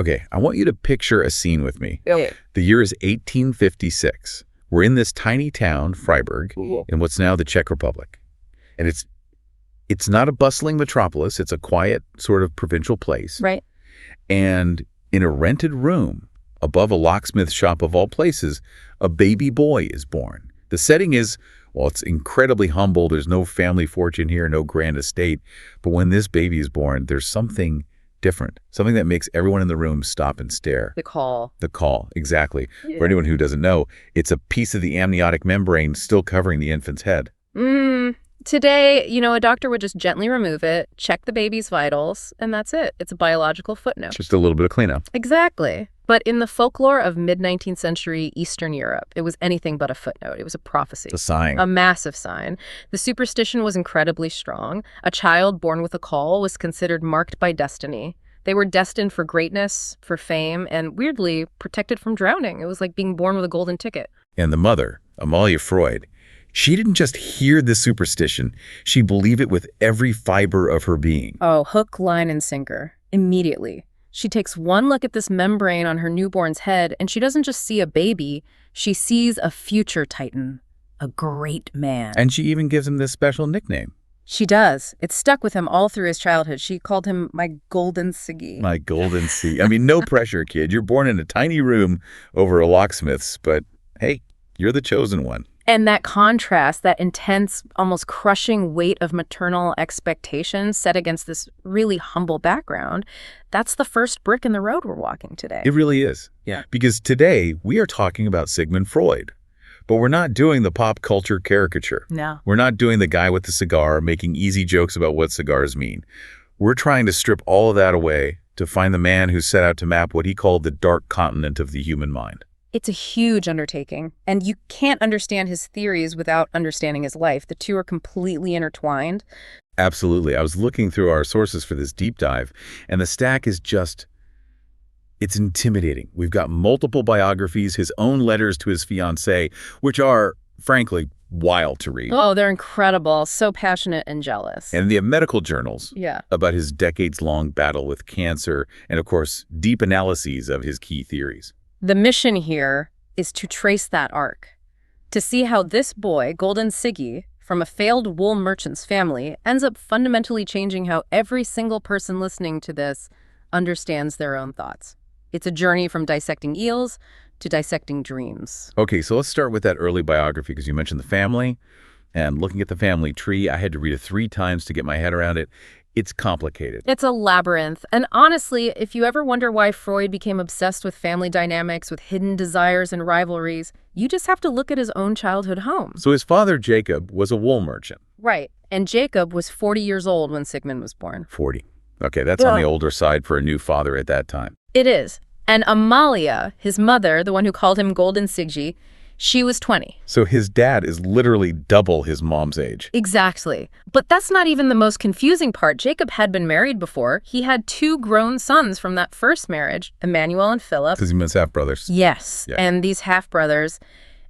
Okay, I want you to picture a scene with me. Okay. The year is 1856. We're in this tiny town, Freiburg, in what's now the Czech Republic. And it's not a bustling metropolis. It's a quiet sort of provincial place. Right. And in a rented room above a locksmith shop of all places, a baby boy is born. The setting is, well, it's incredibly humble. There's no family fortune here, no grand estate. But when this baby is born, there's something different, something that makes everyone in the room stop and stare. The call. The call, exactly. Yeah. For anyone who doesn't know, it's a piece of the amniotic membrane still covering the infant's head. Today, a doctor would just gently remove it, check the baby's vitals, and that's it. It's a biological footnote. Just a little bit of cleanup. Exactly. But in the folklore of mid-19th century Eastern Europe, it was anything but a footnote. It was a prophecy. A sign. A massive sign. The superstition was incredibly strong. A child born with a caul was considered marked by destiny. They were destined for greatness, for fame, and weirdly protected from drowning. It was like being born with a golden ticket. And the mother, Amalia Freud, she didn't just hear this superstition. She believed it with every fiber of her being. Oh, hook, line, and sinker. Immediately. She takes one look at this membrane on her newborn's head, and she doesn't just see a baby. She sees a future titan, a great man. And she even gives him this special nickname. She does. It stuck with him all through his childhood. She called him my golden Sigi. My golden Sigi. I mean, no pressure, kid. You're born in a tiny room over a locksmith's, but hey, you're the chosen one. And that contrast, that intense, almost crushing weight of maternal expectations set against this really humble background, that's the first brick in the road we're walking today. It really is. Yeah. Because today we are talking about Sigmund Freud, but we're not doing the pop culture caricature. No. We're not doing the guy with the cigar making easy jokes about what cigars mean. We're trying to strip all of that away to find the man who set out to map what he called the dark continent of the human mind. It's a huge undertaking, and you can't understand his theories without understanding his life. The two are completely intertwined. Absolutely. I was looking through our sources for this deep dive, and the stack is just, it's intimidating. We've got multiple biographies, his own letters to his fiancée, which are, frankly, wild to read. Oh, they're incredible. So passionate and jealous. And the medical journals Yeah. about his decades-long battle with cancer, and of course, deep analyses of his key theories. The mission here is to trace that arc, to see how this boy, Golden Sigi, from a failed wool merchant's family, ends up fundamentally changing how every single person listening to this understands their own thoughts. It's a journey from dissecting eels to dissecting dreams. Okay, so let's start with that early biography, because you mentioned the family, and looking at the family tree, I had to read it 3 times to get my head around it. It's complicated. It's a labyrinth. And honestly, if you ever wonder why Freud became obsessed with family dynamics, with hidden desires and rivalries, you just have to look at his own childhood home. So his father, Jacob, was a wool merchant. Right. And Jacob was 40 years old when Sigmund was born. 40. Okay, that's on the older side for a new father at that time. It is. And Amalia, his mother, the one who called him Golden Sigi, she was 20. So his dad is literally double his mom's age. Exactly. But that's not even the most confusing part. Jacob had been married before. He had 2 grown sons from that first marriage, Emmanuel and Philip. Because he must have brothers. Yes. Yeah. And these half-brothers,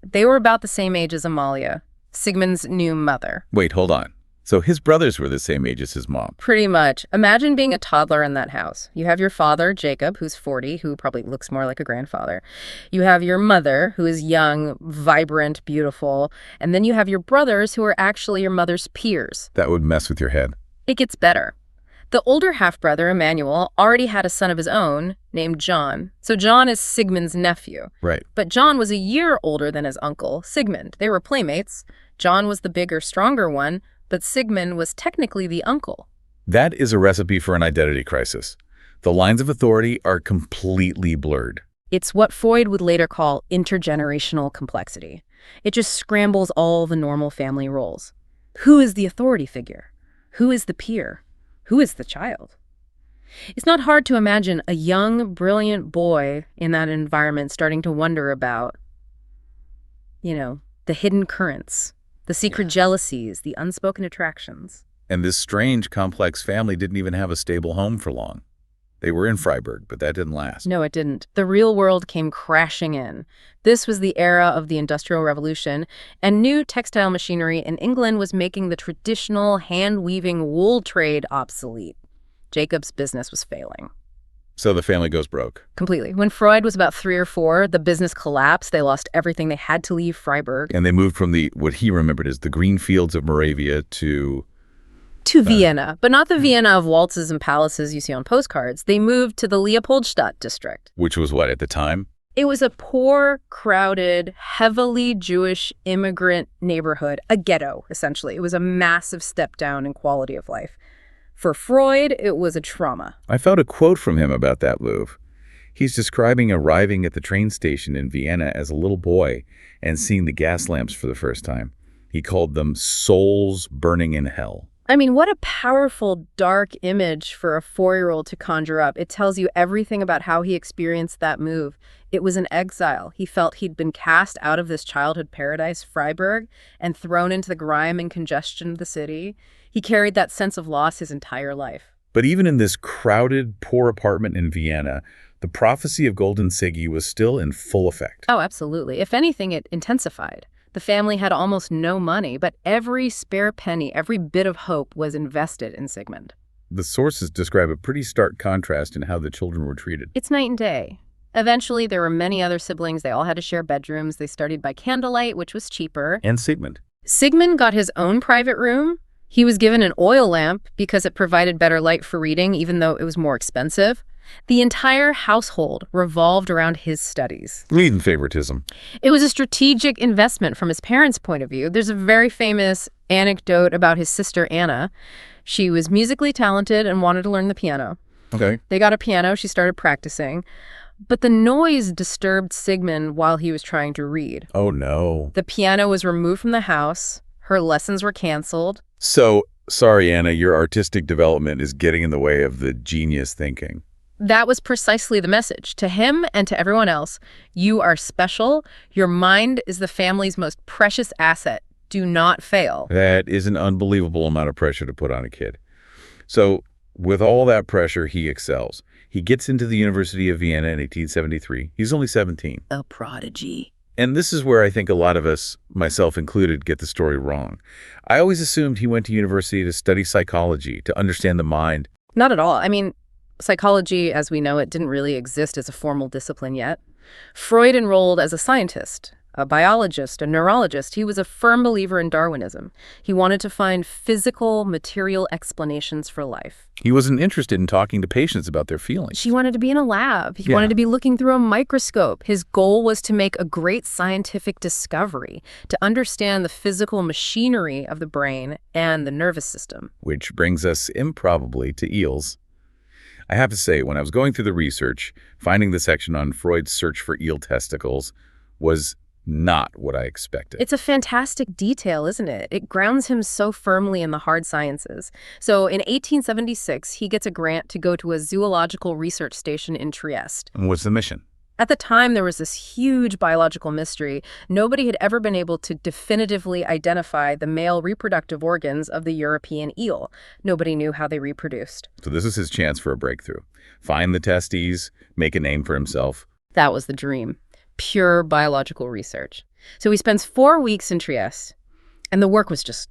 they were about the same age as Amalia, Sigmund's new mother. Wait, hold on. So his brothers were the same age as his mom. Pretty much. Imagine being a toddler in that house. You have your father, Jacob, who's 40, who probably looks more like a grandfather. You have your mother, who is young, vibrant, beautiful. And then you have your brothers, who are actually your mother's peers. That would mess with your head. It gets better. The older half-brother, Emmanuel, already had a son of his own named John. So John is Sigmund's nephew. Right. But John was a year older than his uncle, Sigmund. They were playmates. John was the bigger, stronger one, but Sigmund was technically the uncle. That is a recipe for an identity crisis. The lines of authority are completely blurred. It's what Freud would later call intergenerational complexity. It just scrambles all the normal family roles. Who is the authority figure? Who is the peer? Who is the child? It's not hard to imagine a young, brilliant boy in that environment starting to wonder about, the hidden currents, the secret jealousies, the unspoken attractions. And this strange, complex family didn't even have a stable home for long. They were in Freiburg, but that didn't last. No, it didn't. The real world came crashing in. This was the era of the Industrial Revolution, and new textile machinery in England was making the traditional hand-weaving wool trade obsolete. Jacob's business was failing. So the family goes broke. Completely. When Freud was about 3 or 4, the business collapsed. They lost everything. They had to leave Freiburg. And they moved from what he remembered as the green fields of Moravia to Vienna, but not the Vienna of waltzes and palaces you see on postcards. They moved to the Leopoldstadt district. which was what at the time? It was a poor, crowded, heavily Jewish immigrant neighborhood, a ghetto, essentially. It was a massive step down in quality of life. For Freud, it was a trauma. I found a quote from him about that move. He's describing arriving at the train station in Vienna as a little boy and seeing the gas lamps for the first time. He called them souls burning in hell. I mean, what a powerful, dark image for a 4-year-old to conjure up. It tells you everything about how he experienced that move. It was an exile. He felt he'd been cast out of this childhood paradise, Freiburg, and thrown into the grime and congestion of the city. He carried that sense of loss his entire life. But even in this crowded, poor apartment in Vienna, the prophecy of Golden Sigi was still in full effect. Oh, absolutely. If anything, it intensified. The family had almost no money, but every spare penny, every bit of hope was invested in Sigmund. The sources describe a pretty stark contrast in how the children were treated. It's night and day. Eventually, there were many other siblings. They all had to share bedrooms. They studied by candlelight, which was cheaper. And Sigmund. Sigmund got his own private room. He was given an oil lamp because it provided better light for reading, even though it was more expensive. The entire household revolved around his studies. Leading favoritism. It was a strategic investment from his parents' point of view. There's a very famous anecdote about his sister, Anna. She was musically talented and wanted to learn the piano. Okay. They got a piano. She started practicing. But the noise disturbed Sigmund while he was trying to read. Oh, no. The piano was removed from the house. Her lessons were canceled. So, sorry, Anna, your artistic development is getting in the way of the genius thinking. That was precisely the message. To him and to everyone else, you are special. Your mind is the family's most precious asset. Do not fail. That is an unbelievable amount of pressure to put on a kid. So, with all that pressure, he excels. He gets into the University of Vienna in 1873. He's only 17. A prodigy. And this is where I think a lot of us, myself included, get the story wrong. I always assumed he went to university to study psychology, to understand the mind. Not at all. I mean, psychology, as we know it, didn't really exist as a formal discipline yet. Freud enrolled as a scientist, a biologist, a neurologist. He was a firm believer in Darwinism. He wanted to find physical, material explanations for life. He wasn't interested in talking to patients about their feelings. She wanted to be in a lab. He wanted to be looking through a microscope. His goal was to make a great scientific discovery, to understand the physical machinery of the brain and the nervous system. Which brings us improbably to eels. I have to say, when I was going through the research, finding the section on Freud's search for eel testicles was not what I expected. It's a fantastic detail, isn't it? It grounds him so firmly in the hard sciences. So in 1876, he gets a grant to go to a zoological research station in Trieste. And what's the mission? At the time, there was this huge biological mystery. Nobody had ever been able to definitively identify the male reproductive organs of the European eel. Nobody knew how they reproduced. So this is his chance for a breakthrough. Find the testes, make a name for himself. That was the dream. Pure biological research. So he spends 4 weeks in Trieste, and the work was just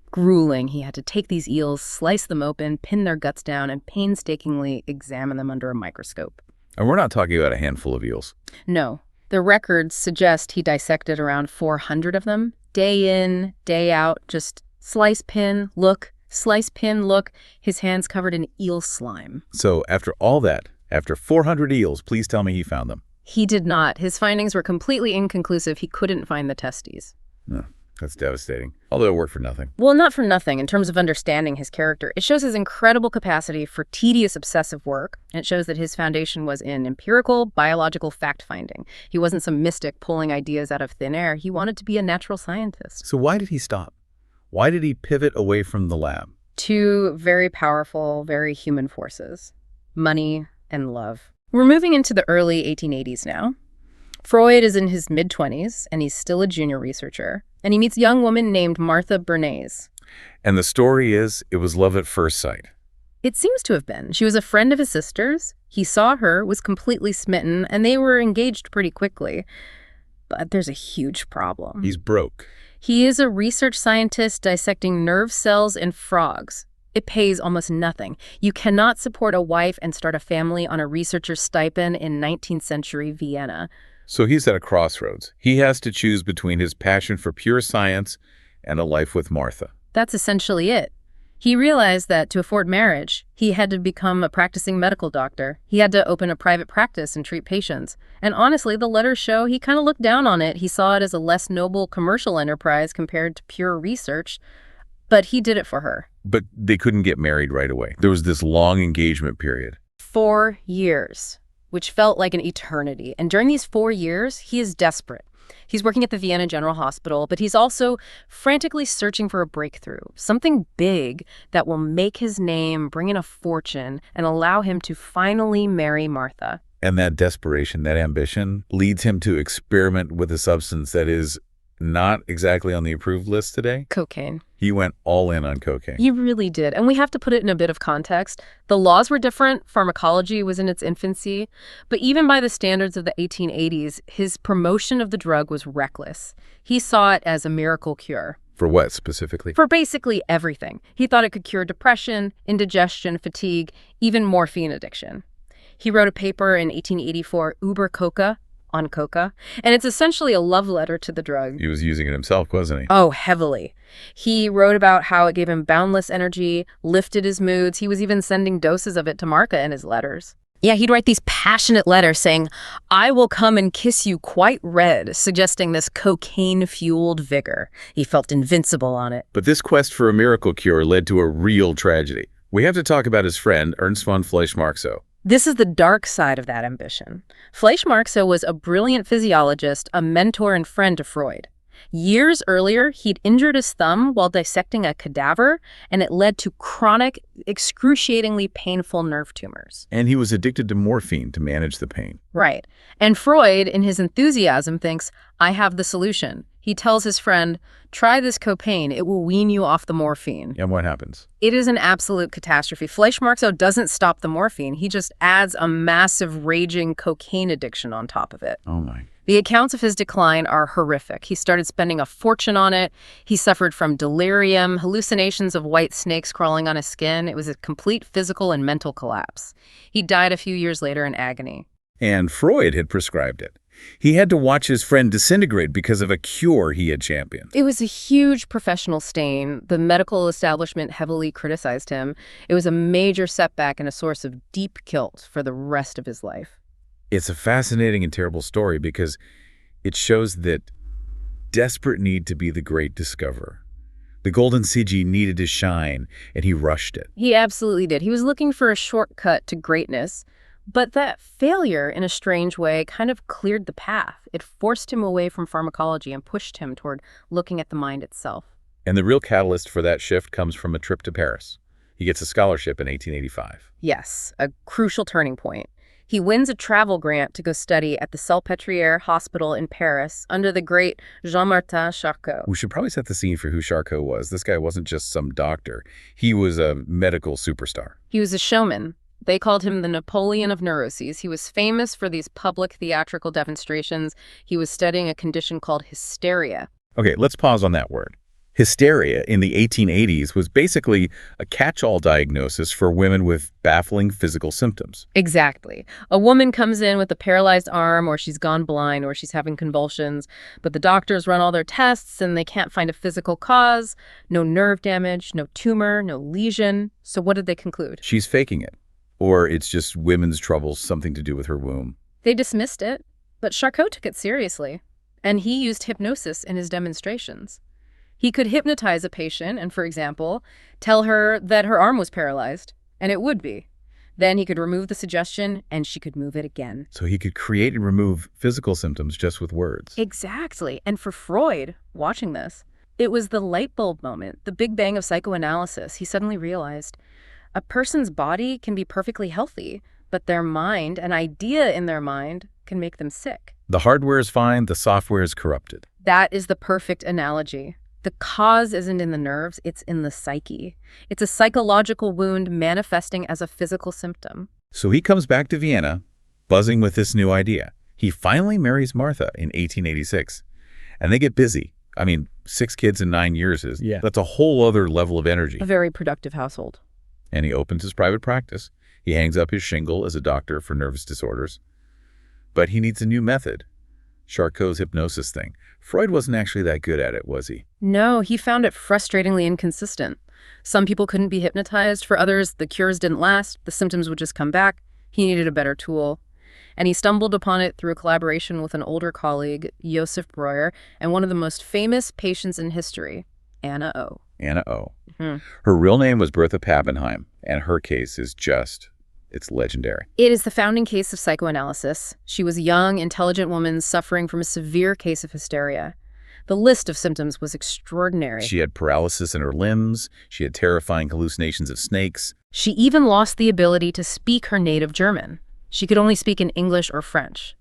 grueling. He had to take these eels, slice them open, pin their guts down, and painstakingly examine them under a microscope. And we're not talking about a handful of eels. No. The records suggest he dissected around 400 of them, day in, day out, just slice, pin, look, slice, pin, look, his hands covered in eel slime. So after all that, after 400 eels, please tell me he found them. He did not. His findings were completely inconclusive. He couldn't find the testes. No, that's devastating. Although it worked for nothing. Well, not for nothing. In terms of understanding his character, it shows his incredible capacity for tedious, obsessive work. And it shows that his foundation was in empirical, biological fact-finding. He wasn't some mystic pulling ideas out of thin air. He wanted to be a natural scientist. So why did he stop? Why did he pivot away from the lab? 2 very powerful, very human forces: money and love. We're moving into the early 1880s now. Freud is in his mid-20s, and he's still a junior researcher. And he meets a young woman named Martha Bernays. And the story is, it was love at first sight. It seems to have been. She was a friend of his sister's. He saw her, was completely smitten, and they were engaged pretty quickly. But there's a huge problem. He's broke. He is a research scientist dissecting nerve cells in frogs. It pays almost nothing. You cannot support a wife and start a family on a researcher's stipend in 19th century Vienna. So he's at a crossroads. He has to choose between his passion for pure science and a life with Martha. That's essentially it. He realized that to afford marriage, he had to become a practicing medical doctor. He had to open a private practice and treat patients. And honestly, the letters show he kind of looked down on it. He saw it as a less noble commercial enterprise compared to pure research. But he did it for her. But they couldn't get married right away. There was this long engagement period. 4 years, which felt like an eternity. And during these 4 years, he is desperate. He's working at the Vienna General Hospital, but he's also frantically searching for a breakthrough, something big that will make his name, bring in a fortune, and allow him to finally marry Martha. And that desperation, that ambition, leads him to experiment with a substance that is not exactly on the approved list today. Cocaine. He went all in on cocaine. He really did. And we have to put it in a bit of context. The laws were different. Pharmacology was in its infancy. But even by the standards of the 1880s, his promotion of the drug was reckless. He saw it as a miracle cure. For what specifically? For basically everything. He thought it could cure depression, indigestion, fatigue, even morphine addiction. He wrote a paper in 1884, Über Coca, on coca, and it's essentially a love letter to the drug. He was using it himself, wasn't he? Oh, heavily. He wrote about how it gave him boundless energy, lifted his moods. He was even sending doses of it to Martha in his letters. Yeah, he'd write these passionate letters saying, "I will come and kiss you quite red," suggesting this cocaine-fueled vigor. He felt invincible on it. But this quest for a miracle cure led to a real tragedy. We have to talk about his friend, Ernst von Fleischmarxow. This is the dark side of that ambition. Fleischmarxow was a brilliant physiologist, a mentor and friend to Freud. Years earlier, he'd injured his thumb while dissecting a cadaver, and it led to chronic, excruciatingly painful nerve tumors. And he was addicted to morphine to manage the pain. Right. And Freud, in his enthusiasm, thinks, I have the solution. He tells his friend, try this cocaine. It will wean you off the morphine. And what happens? It is an absolute catastrophe. Fleischmarxow doesn't stop the morphine. He just adds a massive, raging cocaine addiction on top of it. Oh, my. The accounts of his decline are horrific. He started spending a fortune on it. He suffered from delirium, hallucinations of white snakes crawling on his skin. It was a complete physical and mental collapse. He died a few years later in agony. And Freud had prescribed it. He had to watch his friend disintegrate because of a cure he had championed. It was a huge professional stain. The medical establishment heavily criticized him. It was a major setback and a source of deep guilt for the rest of his life. It's a fascinating and terrible story because it shows that desperate need to be the great discoverer. The golden Sigi needed to shine, and he rushed it. He absolutely did. He was looking for a shortcut to greatness. But that failure, in a strange way, kind of cleared the path. It forced him away from pharmacology and pushed him toward looking at the mind itself. And the real catalyst for that shift comes from a trip to Paris. He gets a scholarship in 1885. Yes, a crucial turning point. He wins a travel grant to go study at the Salpêtrière Hospital in Paris under the great Jean-Martin Charcot. We should probably set the scene for who Charcot was. This guy wasn't just some doctor. He was a medical superstar. He was a showman. They called him the Napoleon of neuroses. He was famous for these public theatrical demonstrations. He was studying a condition called hysteria. Okay, let's pause on that word. Hysteria in the 1880s was basically a catch-all diagnosis for women with baffling physical symptoms. Exactly. A woman comes in with a paralyzed arm, or she's gone blind, or she's having convulsions, but the doctors run all their tests and they can't find a physical cause, no nerve damage, no tumor, no lesion. So what did they conclude? She's faking it. Or it's just women's troubles, something to do with her womb. They dismissed it, but Charcot took it seriously, and he used hypnosis in his demonstrations. He could hypnotize a patient and, for example, tell her that her arm was paralyzed, and it would be. Then he could remove the suggestion, and she could move it again. So he could create and remove physical symptoms just with words. Exactly. And for Freud, watching this, it was the light bulb moment, the big bang of psychoanalysis. He suddenly realized a person's body can be perfectly healthy, but their mind, an idea in their mind, can make them sick. The hardware is fine, the software is corrupted. That is the perfect analogy. The cause isn't in the nerves, it's in the psyche. It's a psychological wound manifesting as a physical symptom. So he comes back to Vienna, buzzing with this new idea. He finally marries Martha in 1886, and they get busy. I mean, 6 kids in 9 years Yeah. that's a whole other level of energy. A very productive household. And he opens his private practice. He hangs up his shingle as a doctor for nervous disorders. But he needs a new method. Charcot's hypnosis thing. Freud wasn't actually that good at it, was he? No, he found it frustratingly inconsistent. Some people couldn't be hypnotized. For others, the cures didn't last. The symptoms would just come back. He needed a better tool. And he stumbled upon it through a collaboration with an older colleague, Josef Breuer, and one of the most famous patients in history, Anna O. Anna O. Hmm. Her real name was Bertha Pappenheim, and her case is it's legendary. It is the founding case of psychoanalysis. She was a young, intelligent woman suffering from a severe case of hysteria. The list of symptoms was extraordinary. She had paralysis in her limbs. She had terrifying hallucinations of snakes. She even lost the ability to speak her native German. She could only speak in English or French.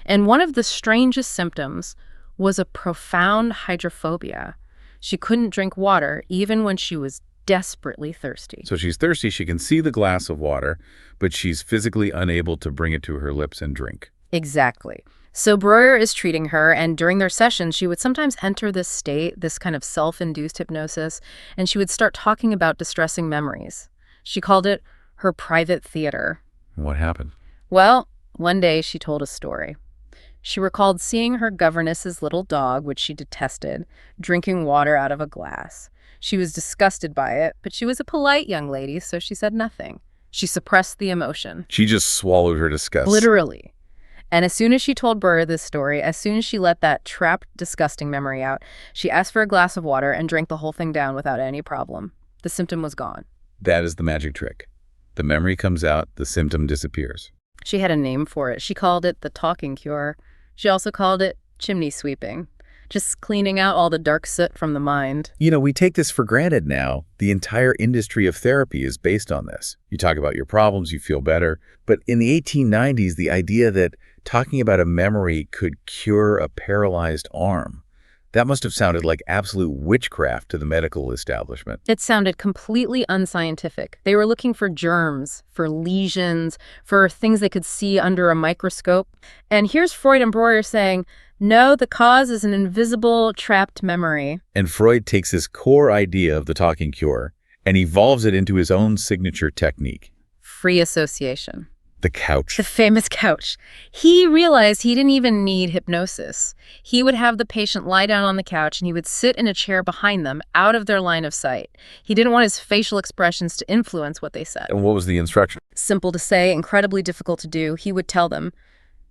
And one of the strangest symptoms was a profound hydrophobia. She couldn't drink water even when she was desperately thirsty. So she's thirsty. She can see the glass of water, but she's physically unable to bring it to her lips and drink. Exactly. So Breuer is treating her, and during their sessions, she would sometimes enter this state, this kind of self-induced hypnosis, and she would start talking about distressing memories. She called it her private theater. What happened? Well, one day she told a story. She recalled seeing her governess's little dog, which she detested, drinking water out of a glass. She was disgusted by it, but she was a polite young lady, so she said nothing. She suppressed the emotion. She just swallowed her disgust. Literally. And as soon as she told Breuer this story, as soon as she let that trapped, disgusting memory out, she asked for a glass of water and drank the whole thing down without any problem. The symptom was gone. That is the magic trick. The memory comes out, the symptom disappears. She had a name for it. She called it the talking cure. She also called it chimney sweeping, just cleaning out all the dark soot from the mind. You know, we take this for granted now. The entire industry of therapy is based on this. You talk about your problems, you feel better. But in the 1890s, the idea that talking about a memory could cure a paralyzed arm, that must have sounded like absolute witchcraft to the medical establishment. It sounded completely unscientific. They were looking for germs, for lesions, for things they could see under a microscope. And here's Freud and Breuer saying, no, the cause is an invisible, trapped memory. And Freud takes this core idea of the talking cure and evolves it into his own signature technique. Free association. The couch. The famous couch. He realized he didn't even need hypnosis. He would have the patient lie down on the couch and he would sit in a chair behind them, out of their line of sight. He didn't want his facial expressions to influence what they said. And what was the instruction? Simple to say, incredibly difficult to do. He would tell them,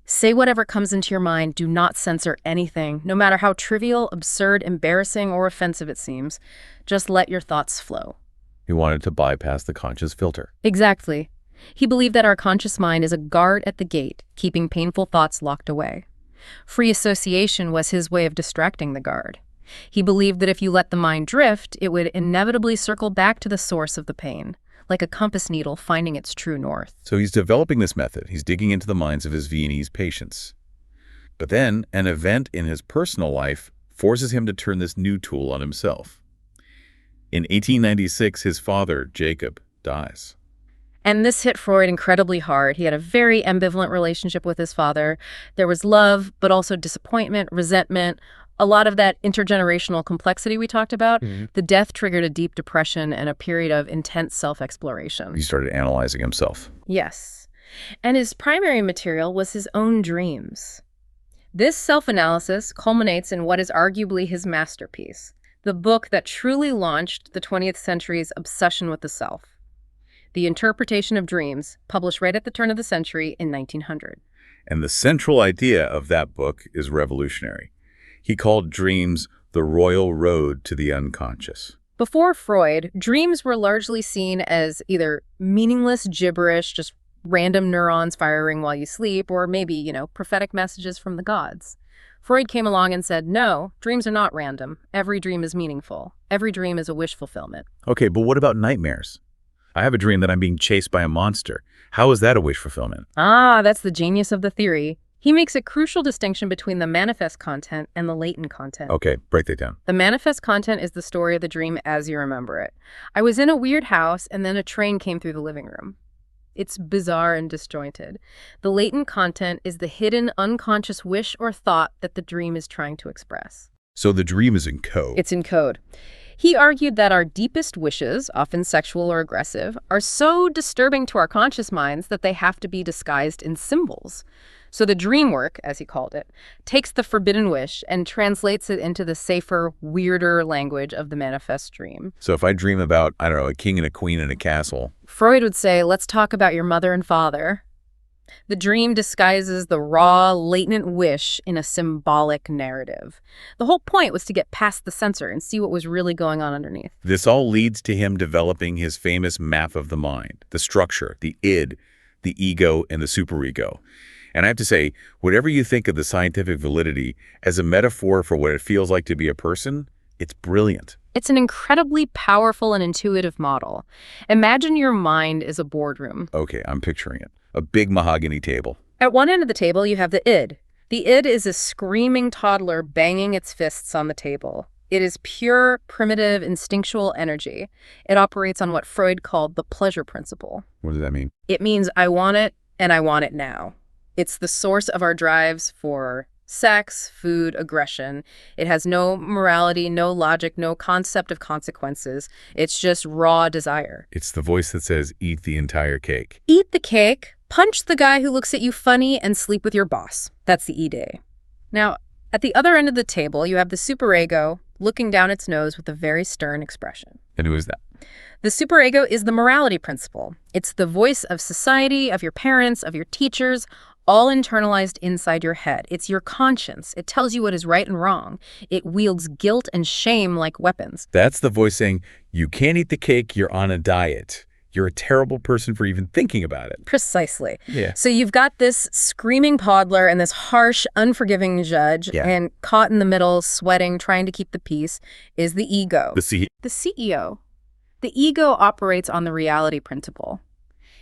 say whatever comes into your mind. Do not censor anything, no matter how trivial, absurd, embarrassing, or offensive it seems. Just let your thoughts flow. He wanted to bypass the conscious filter. Exactly. He believed that our conscious mind is a guard at the gate, keeping painful thoughts locked away. Free association was his way of distracting the guard. He believed that if you let the mind drift, it would inevitably circle back to the source of the pain, like a compass needle finding its true north. So he's developing this method. He's digging into the minds of his Viennese patients. But then an event in his personal life forces him to turn this new tool on himself. In 1896, his father, Jacob, dies. And this hit Freud incredibly hard. He had a very ambivalent relationship with his father. There was love, but also disappointment, resentment, a lot of that intergenerational complexity we talked about. Mm-hmm. The death triggered a deep depression and a period of intense self-exploration. He started analyzing himself. Yes. And his primary material was his own dreams. This self-analysis culminates in what is arguably his masterpiece, the book that truly launched the 20th century's obsession with the self. The Interpretation of Dreams, published right at the turn of the century in 1900. And the central idea of that book is revolutionary. He called dreams the royal road to the unconscious. Before Freud, dreams were largely seen as either meaningless gibberish, just random neurons firing while you sleep, or maybe, prophetic messages from the gods. Freud came along and said, no, dreams are not random. Every dream is meaningful. Every dream is a wish fulfillment. Okay, but what about nightmares? I have a dream that I'm being chased by a monster. How is that a wish fulfillment? Ah, that's the genius of the theory. He makes a crucial distinction between the manifest content and the latent content. Okay, break that down. The manifest content is the story of the dream as you remember it. I was in a weird house and then a train came through the living room. It's bizarre and disjointed. The latent content is the hidden unconscious wish or thought that the dream is trying to express. So the dream is in code. It's in code. He argued that our deepest wishes, often sexual or aggressive, are so disturbing to our conscious minds that they have to be disguised in symbols. So the dream work, as he called it, takes the forbidden wish and translates it into the safer, weirder language of the manifest dream. So if I dream about, I don't know, a king and a queen in a castle. Freud would say, let's talk about your mother and father. The dream disguises the raw, latent wish in a symbolic narrative. The whole point was to get past the censor and see what was really going on underneath. This all leads to him developing his famous map of the mind, the structure, the id, the ego, and the superego. And I have to say, whatever you think of the scientific validity as a metaphor for what it feels like to be a person, it's brilliant. It's an incredibly powerful and intuitive model. Imagine your mind is a boardroom. Okay, I'm picturing it. A big mahogany table. At one end of the table, you have the id. The id is a screaming toddler banging its fists on the table. It is pure, primitive, instinctual energy. It operates on what Freud called the pleasure principle. What does that mean? It means I want it, and I want it now. It's the source of our drives for sex, food, aggression. It has no morality, no logic, no concept of consequences. It's just raw desire. It's the voice that says, eat the entire cake. Eat the cake, punch the guy who looks at you funny, and sleep with your boss. That's the id. Now, at the other end of the table, you have the superego looking down its nose with a very stern expression. And who is that? The superego is the morality principle. It's the voice of society, of your parents, of your teachers, all internalized inside your head. It's your conscience. It tells you what is right and wrong. It wields guilt and shame like weapons. That's the voice saying, you can't eat the cake, you're on a diet. You're a terrible person for even thinking about it. Precisely. Yeah. So you've got this screaming toddler and this harsh, unforgiving judge, and caught in the middle, sweating, trying to keep the peace, is the ego. The CEO. The ego operates on the reality principle.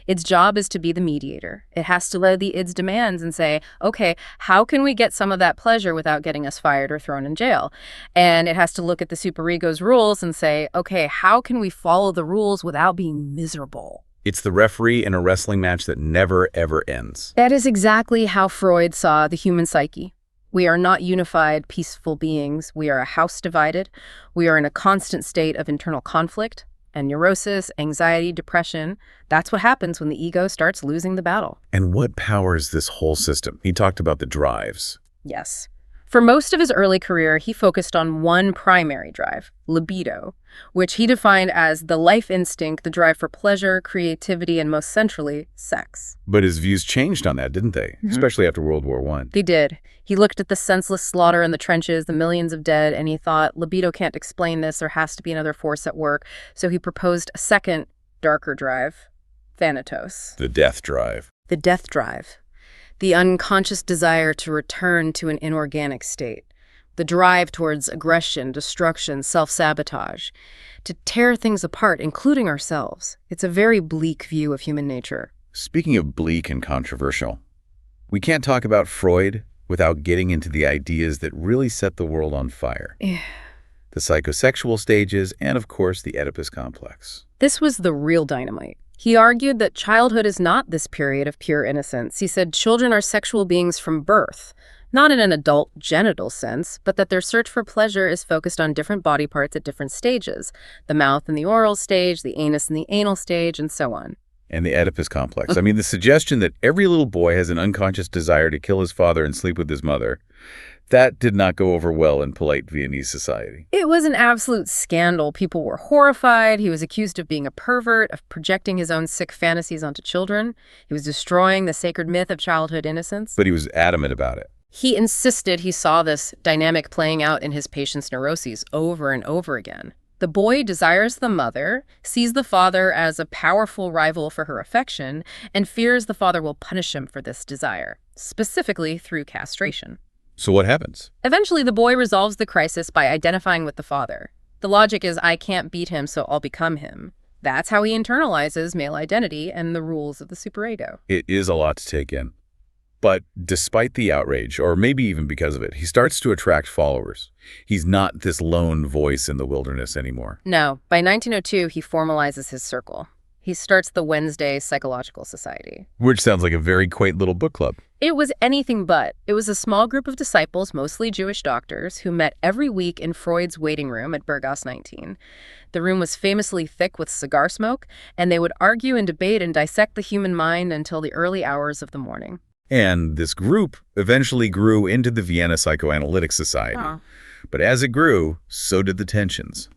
Its job is to be the mediator. It has to lay the id's demands and say, okay, how can we get some of that pleasure without getting us fired or thrown in jail? And it has to look at the superego's rules and say, okay, how can we follow the rules without being miserable? It's the referee in a wrestling match that never, ever ends. That is exactly how Freud saw the human psyche. We are not unified, peaceful beings. We are a house divided. We are in a constant state of internal conflict. And neurosis, anxiety, depression, that's what happens when the ego starts losing the battle. And what powers this whole system? He talked about the drives. Yes. For most of his early career, he focused on one primary drive, libido, which he defined as the life instinct, the drive for pleasure, creativity, and most centrally, sex. But his views changed on that, didn't they? Especially after World War I. They did. He looked at the senseless slaughter in the trenches, the millions of dead, and he thought, libido can't explain this, there has to be another force at work. So he proposed a second, darker drive, thanatos. The death drive. The death drive. The unconscious desire to return to an inorganic state. The drive towards aggression, destruction, self-sabotage. To tear things apart, including ourselves. It's a very bleak view of human nature. Speaking of bleak and controversial, we can't talk about Freud without getting into the ideas that really set the world on fire. The psychosexual stages, and of course, the Oedipus complex. This was the real dynamite. He argued that childhood is not this period of pure innocence. He said children are sexual beings from birth, not in an adult genital sense, but that their search for pleasure is focused on different body parts at different stages, the mouth in the oral stage, the anus in the anal stage, and so on. And the Oedipus complex. I mean, the suggestion that every little boy has an unconscious desire to kill his father and sleep with his mother, that did not go over well in polite Viennese society. It was an absolute scandal. People were horrified. He was accused of being a pervert, of projecting his own sick fantasies onto children. He was destroying the sacred myth of childhood innocence. But he was adamant about it. He insisted he saw this dynamic playing out in his patients' neuroses over and over again. The boy desires the mother, sees the father as a powerful rival for her affection, and fears the father will punish him for this desire, specifically through castration. So what happens? Eventually, the boy resolves the crisis by identifying with the father. The logic is, I can't beat him, so I'll become him. That's how he internalizes male identity and the rules of the superego. It is a lot to take in. But despite the outrage, or maybe even because of it, he starts to attract followers. He's not this lone voice in the wilderness anymore. No, by 1902, he formalizes his circle. He starts the Wednesday Psychological Society. Which sounds like a very quaint little book club. It was anything but. It was a small group of disciples, mostly Jewish doctors, who met every week in Freud's waiting room at Burgos 19. The room was famously thick with cigar smoke, and they would argue and debate and dissect the human mind until the early hours of the morning. And this group eventually grew into the Vienna Psychoanalytic Society. But as it grew, so did the tensions.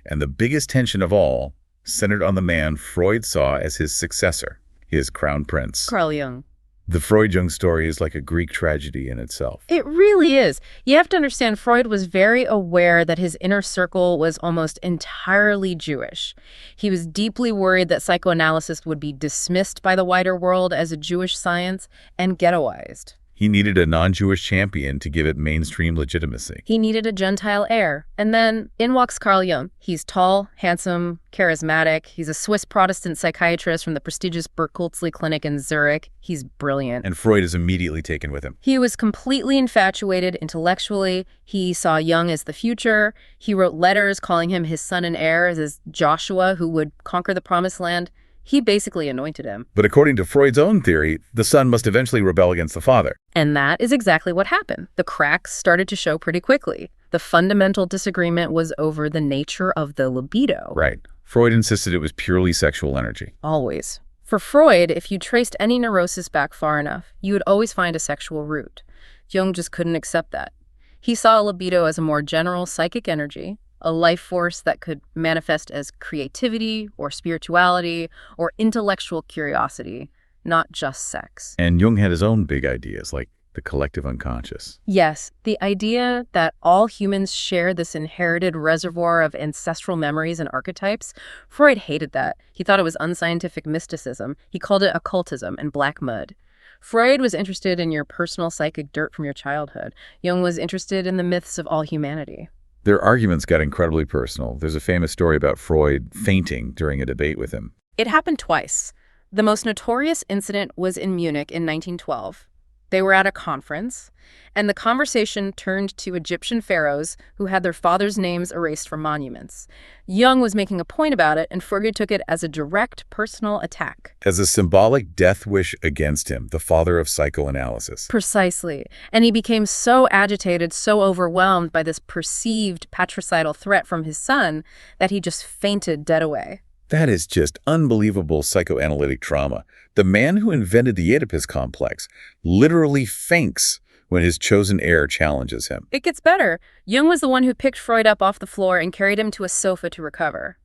And the biggest tension of all centered on the man Freud saw as his successor, his crown prince. Carl Jung. The Freud-Jung story is like a Greek tragedy in itself. It really is. You have to understand, Freud was very aware that his inner circle was almost entirely Jewish. He was deeply worried that psychoanalysis would be dismissed by the wider world as a Jewish science and ghettoized. He needed a non-Jewish champion to give it mainstream legitimacy. He needed a Gentile heir. And then in walks Carl Jung. He's tall, handsome, charismatic. He's a Swiss Protestant psychiatrist from the prestigious Berkholzli Clinic in Zurich. He's brilliant. And Freud is immediately taken with him. He was completely infatuated intellectually. He saw Jung as the future. He wrote letters calling him his son and heir, as Joshua who would conquer the promised land. He basically anointed him. But according to Freud's own theory, the son must eventually rebel against the father. And that is exactly what happened. The cracks started to show pretty quickly. The fundamental disagreement was over the nature of the libido. Right. Freud insisted it was purely sexual energy. Always. For Freud, if you traced any neurosis back far enough, you would always find a sexual root. Jung just couldn't accept that. He saw libido as a more general psychic energy, a life force that could manifest as creativity or spirituality or intellectual curiosity, not just sex. And Jung had his own big ideas, like the collective unconscious. Yes, the idea that all humans share this inherited reservoir of ancestral memories and archetypes, Freud hated that. He thought it was unscientific mysticism. He called it occultism and black mud. Freud was interested in your personal psychic dirt from your childhood. Jung was interested in the myths of all humanity. Their arguments got incredibly personal. There's a famous story about Freud fainting during a debate with him. It happened twice. The most notorious incident was in Munich in 1912. They were at a conference, and the conversation turned to Egyptian pharaohs who had their fathers' names erased from monuments. Jung was making a point about it, and Freud took it as a direct personal attack. As a symbolic death wish against him, the father of psychoanalysis. Precisely. And he became so agitated, so overwhelmed by this perceived patricidal threat from his son that he just fainted dead away. That is just unbelievable psychoanalytic trauma. The man who invented the Oedipus complex literally faints when his chosen heir challenges him. It gets better. Jung was the one who picked Freud up off the floor and carried him to a sofa to recover.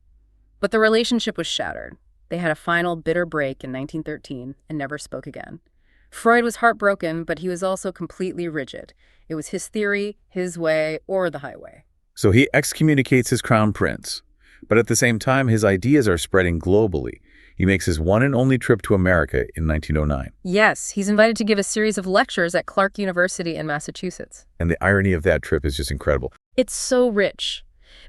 But the relationship was shattered. They had a final bitter break in 1913 and never spoke again. Freud was heartbroken, but he was also completely rigid. It was his theory, his way, or the highway. So he excommunicates his crown prince. But at the same time, his ideas are spreading globally. He makes his one and only trip to America in 1909. Yes, he's invited to give a series of lectures at Clark University in Massachusetts. And the irony of that trip is just incredible. It's so rich.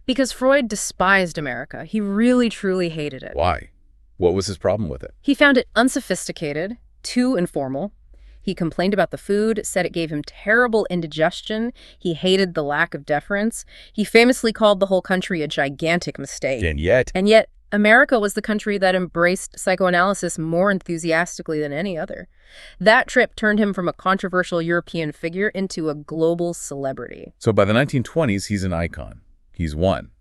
Because Freud despised America. He really, truly hated it. Why? What was his problem with it? He found it unsophisticated, too informal. He complained about the food, said it gave him terrible indigestion. He hated the lack of deference. He famously called the whole country a gigantic mistake. And yet, America was the country that embraced psychoanalysis more enthusiastically than any other. That trip turned him from a controversial European figure into a global celebrity. So by the 1920s, he's an icon. He's one.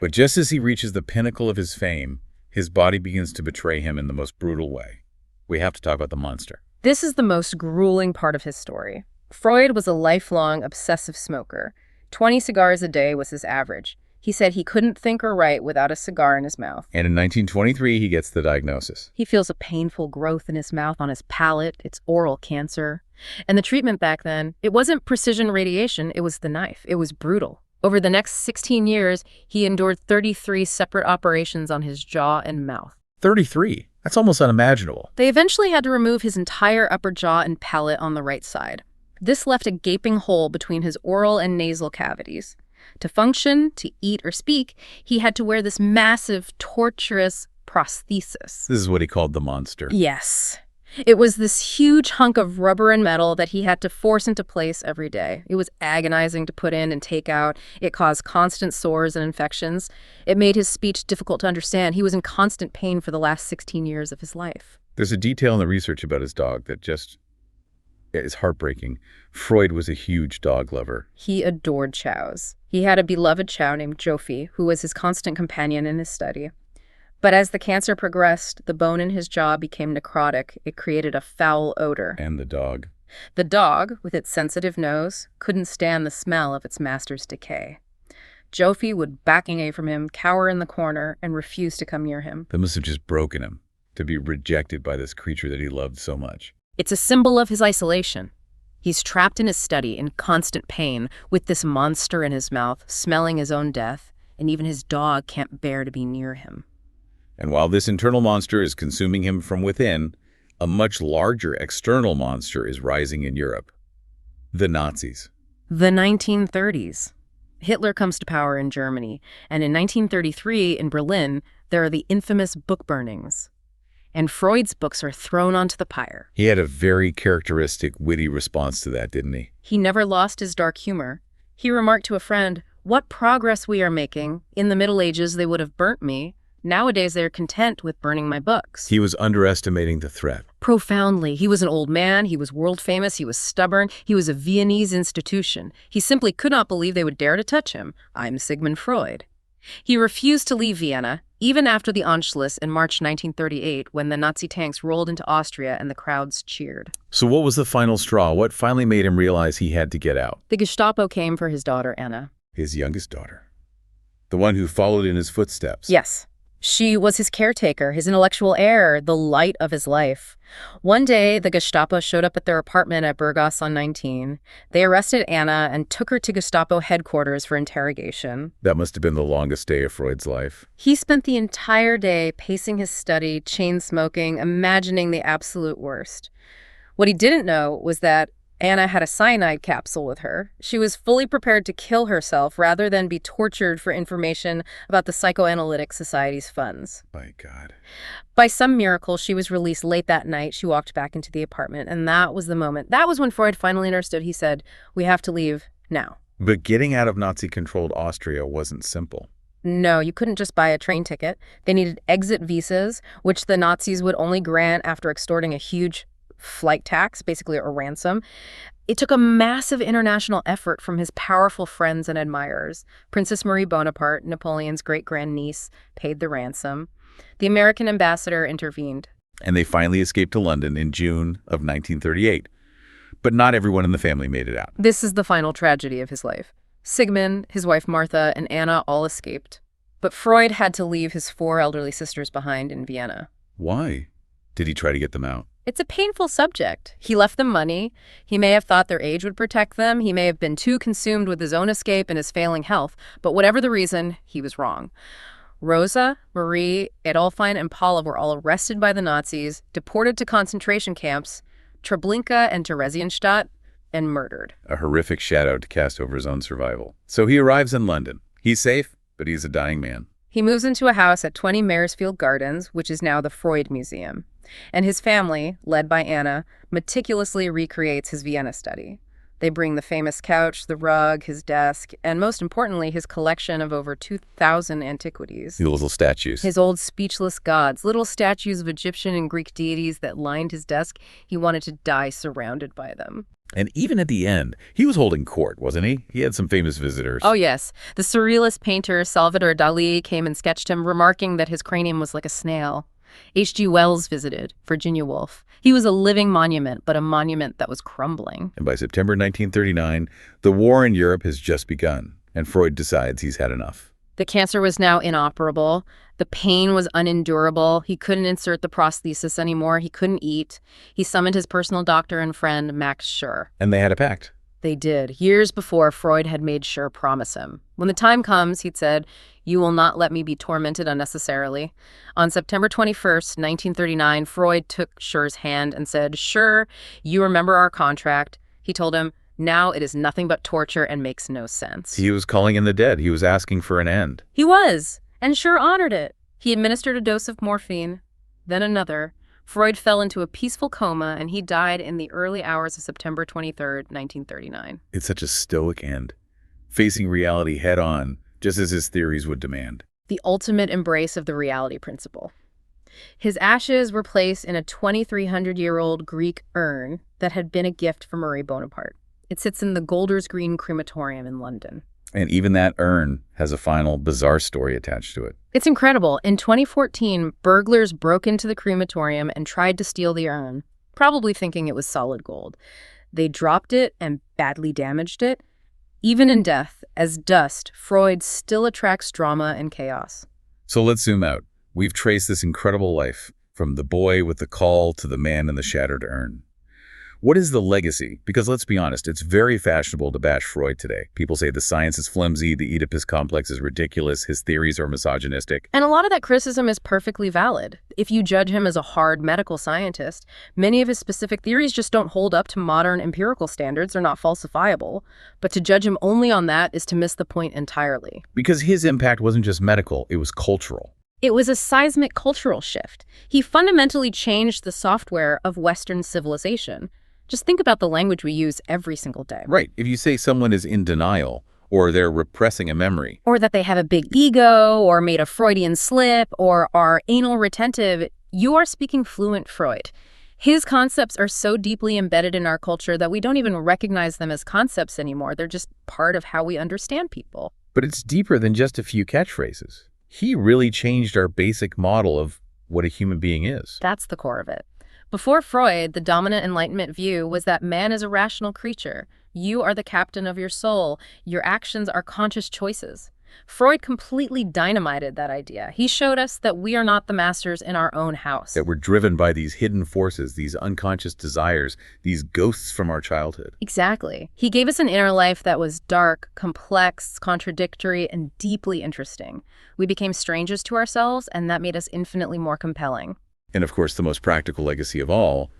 But just as he reaches the pinnacle of his fame, his body begins to betray him in the most brutal way. We have to talk about the monster. This is the most grueling part of his story. Freud was a lifelong obsessive smoker. 20 cigars a day was his average. He said he couldn't think or write without a cigar in his mouth. And in 1923, he gets the diagnosis. He feels a painful growth in his mouth on his palate. It's oral cancer. And the treatment back then, it wasn't precision radiation, it was the knife. It was brutal. Over the next 16 years, he endured 33 separate operations on his jaw and mouth. 33? That's almost unimaginable. They eventually had to remove his entire upper jaw and palate on the right side. This left a gaping hole between his oral and nasal cavities. To function, to eat or speak, he had to wear this massive, torturous prosthesis. This is what he called the monster. Yes. It was this huge hunk of rubber and metal that he had to force into place every day. It was agonizing to put in and take out. It caused constant sores and infections. It made his speech difficult to understand. He was in constant pain for the last 16 years of his life. There's a detail in the research about his dog that just is heartbreaking. Freud was a huge dog lover. He adored chows. He had a beloved chow named Jofi, who was his constant companion in his study. But as the cancer progressed, the bone in his jaw became necrotic. It created a foul odor. And the dog. The dog, with its sensitive nose, couldn't stand the smell of its master's decay. Jofi would back away from him, cower in the corner, and refuse to come near him. That must have just broken him, to be rejected by this creature that he loved so much. It's a symbol of his isolation. He's trapped in his study in constant pain, with this monster in his mouth, smelling his own death, and even his dog can't bear to be near him. And while this internal monster is consuming him from within, a much larger external monster is rising in Europe. The Nazis. The 1930s. Hitler comes to power in Germany, and in 1933 in Berlin, there are the infamous book burnings. And Freud's books are thrown onto the pyre. He had a very characteristic, witty response to that, didn't he? He never lost his dark humor. He remarked to a friend, "What progress we are making. In the Middle Ages, they would have burnt me. Nowadays, they're content with burning my books." He was underestimating the threat. Profoundly. He was an old man. He was world famous. He was stubborn. He was a Viennese institution. He simply could not believe they would dare to touch him. I'm Sigmund Freud. He refused to leave Vienna, even after the Anschluss in March 1938, when the Nazi tanks rolled into Austria and the crowds cheered. So what was the final straw? What finally made him realize he had to get out? The Gestapo came for his daughter, Anna. His youngest daughter. The one who followed in his footsteps. Yes. She was his caretaker, his intellectual heir, the light of his life. One day, the Gestapo showed up at their apartment at Burgas on 19. They arrested Anna and took her to Gestapo headquarters for interrogation. That must have been the longest day of Freud's life. He spent the entire day pacing his study, chain-smoking, imagining the absolute worst. What he didn't know was that Anna had a cyanide capsule with her. She was fully prepared to kill herself rather than be tortured for information about the Psychoanalytic Society's funds. My God. By some miracle, she was released late that night. She walked back into the apartment, and that was the moment. That was when Freud finally understood. He said, "We have to leave now." But getting out of Nazi-controlled Austria wasn't simple. No, you couldn't just buy a train ticket. They needed exit visas, which the Nazis would only grant after extorting a huge flight tax, basically a ransom. It took a massive international effort from his powerful friends and admirers. Princess Marie Bonaparte, Napoleon's great-grandniece, paid the ransom. The American ambassador intervened. And they finally escaped to London in June of 1938. But not everyone in the family made it out. This is the final tragedy of his life. Sigmund, his wife Martha, and Anna all escaped. But Freud had to leave his 4 elderly sisters behind in Vienna. Why? Did he try to get them out? It's a painful subject. He left them money. He may have thought their age would protect them. He may have been too consumed with his own escape and his failing health. But whatever the reason, he was wrong. Rosa, Marie, Adolphine, and Paula were all arrested by the Nazis, deported to concentration camps, Treblinka and Theresienstadt, and murdered. A horrific shadow to cast over his own survival. So he arrives in London. He's safe, but he's a dying man. He moves into a house at 20 Maresfield Gardens, which is now the Freud Museum. And his family, led by Anna, meticulously recreates his Vienna study. They bring the famous couch, the rug, his desk, and most importantly, his collection of over 2,000 antiquities. The little statues. His old speechless gods, little statues of Egyptian and Greek deities that lined his desk. He wanted to die surrounded by them. And even at the end, he was holding court, wasn't he? He had some famous visitors. Oh, yes. The surrealist painter Salvador Dali came and sketched him, remarking that his cranium was like a snail. H.G. Wells visited, Virginia Woolf. He was a living monument, but a monument that was crumbling. And by September 1939, the war in Europe has just begun, and Freud decides he's had enough. The cancer was now inoperable. The pain was unendurable. He couldn't insert the prosthesis anymore. He couldn't eat. He summoned his personal doctor and friend, Max Schur. And they had a pact. They did. Years before, Freud had made Schur promise him. When the time comes, he'd said, "You will not let me be tormented unnecessarily." On September 21st, 1939, Freud took Schur's hand and said, "Schur, you remember our contract." He told him, "Now it is nothing but torture and makes no sense." He was calling in the dead. He was asking for an end. He was, and Schur honored it. He administered a dose of morphine, then another. Freud fell into a peaceful coma, and he died in the early hours of September 23rd, 1939. It's such a stoic end, facing reality head-on, just as his theories would demand. The ultimate embrace of the reality principle. His ashes were placed in a 2,300-year-old Greek urn that had been a gift from Marie Bonaparte. It sits in the Golders Green Crematorium in London. And even that urn has a final, bizarre story attached to it. It's incredible. In 2014, burglars broke into the crematorium and tried to steal the urn, probably thinking it was solid gold. They dropped it and badly damaged it. Even in death, as dust, Freud still attracts drama and chaos. So let's zoom out. We've traced this incredible life, from the boy with the call to the man in the shattered urn. What is the legacy? Because let's be honest, it's very fashionable to bash Freud today. People say the science is flimsy, the Oedipus complex is ridiculous, his theories are misogynistic. And a lot of that criticism is perfectly valid. If you judge him as a hard medical scientist, many of his specific theories just don't hold up to modern empirical standards. They're not falsifiable. But to judge him only on that is to miss the point entirely. Because his impact wasn't just medical, it was cultural. It was a seismic cultural shift. He fundamentally changed the software of Western civilization. Just think about the language we use every single day. Right. If you say someone is in denial, or they're repressing a memory, or that they have a big ego, or made a Freudian slip, or are anal retentive, you are speaking fluent Freud. His concepts are so deeply embedded in our culture that we don't even recognize them as concepts anymore. They're just part of how we understand people. But it's deeper than just a few catchphrases. He really changed our basic model of what a human being is. That's the core of it. Before Freud, the dominant Enlightenment view was that man is a rational creature. You are the captain of your soul. Your actions are conscious choices. Freud completely dynamited that idea. He showed us that we are not the masters in our own house. That we're driven by these hidden forces, these unconscious desires, these ghosts from our childhood. Exactly. He gave us an inner life that was dark, complex, contradictory, and deeply interesting. We became strangers to ourselves, and that made us infinitely more compelling. And of course, the most practical legacy of all,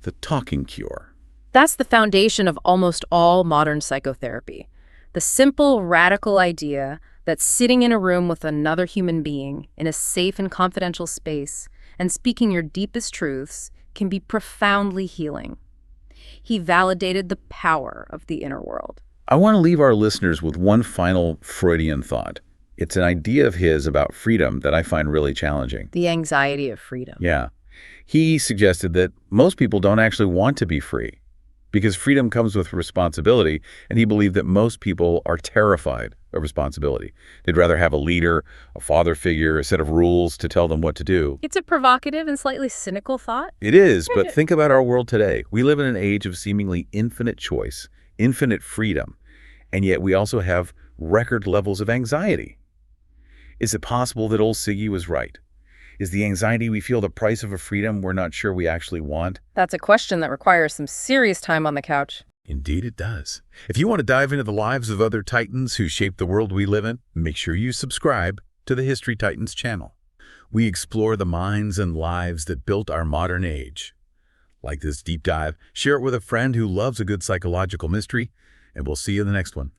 the talking cure. That's the foundation of almost all modern psychotherapy. The simple, radical idea that sitting in a room with another human being in a safe and confidential space and speaking your deepest truths can be profoundly healing. He validated the power of the inner world. I want to leave our listeners with one final Freudian thought. It's an idea of his about freedom that I find really challenging. The anxiety of freedom. Yeah. He suggested that most people don't actually want to be free because freedom comes with responsibility, and he believed that most people are terrified of responsibility. They'd rather have a leader, a father figure, a set of rules to tell them what to do. It's a provocative and slightly cynical thought. It is, but think about our world today. We live in an age of seemingly infinite choice, infinite freedom, and yet we also have record levels of anxiety. Is it possible that old Sigi was right? Is the anxiety we feel the price of a freedom we're not sure we actually want? That's a question that requires some serious time on the couch. Indeed it does. If you want to dive into the lives of other titans who shape the world we live in, make sure you subscribe to the History Titans channel. We explore the minds and lives that built our modern age. Like this deep dive, share it with a friend who loves a good psychological mystery, and we'll see you in the next one.